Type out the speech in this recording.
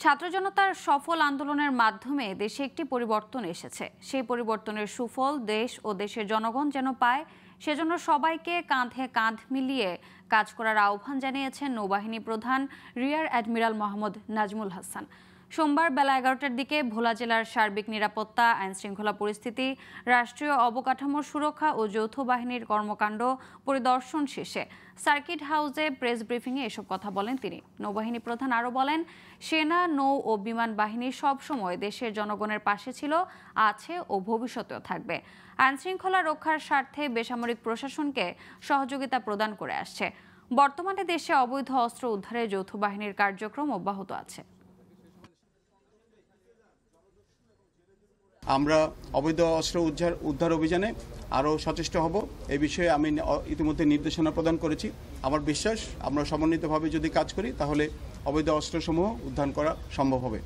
ছাত্র জনতার সফল আন্দোলনের মাধ্যমে দেশে একটি পরিবর্তন এসেছে। সেই পরিবর্তনের সুফল দেশ ও দেশের জনগণ যেন পায়, সেজন্য সবাইকে কাঁধে কাঁধ মিলিয়ে কাজ করার আহ্বান জানিয়েছেন নৌবাহিনী প্রধান রিয়ার অ্যাডমিরাল মোহাম্মদ নাজমুল হাসান। সোমবার বেলা 11টার দিকে ভোলা জেলার সার্বিক নিরাপত্তা, আইনশৃঙ্খলা পরিস্থিতি, রাষ্ট্রীয় অবকাঠামোর সুরক্ষা ও যৌথ বাহিনীর কর্মকাণ্ড পরিদর্শন শেষে সার্কিট হাউসে প্রেস ব্রিফিংয়ে এসব কথা বলেন তিনি। নৌবাহিনী প্রধান আরও বলেন, সেনা, নৌ ও বিমান বাহিনী সবসময় দেশের জনগণের পাশে ছিল, আছে ও ভবিষ্যতেও থাকবে। আইনশৃঙ্খলা রক্ষার স্বার্থে বেসামরিক প্রশাসনকে সহযোগিতা প্রদান করে আসছে। বর্তমানে দেশে অবৈধ অস্ত্র উদ্ধারে যৌথ বাহিনীর কার্যক্রম অব্যাহত আছে। আমরা অবৈধ অস্ত্র উদ্ধার অভিযানে আরও সচেষ্ট হব। এই বিষয়ে আমি ইতিমধ্যে নির্দেশনা প্রদান করেছি। আমার বিশ্বাস আমরা সমন্বিতভাবে যদি কাজ করি তাহলে অবৈধ অস্ত্রসমূহ উদ্ধার করা সম্ভব হবে।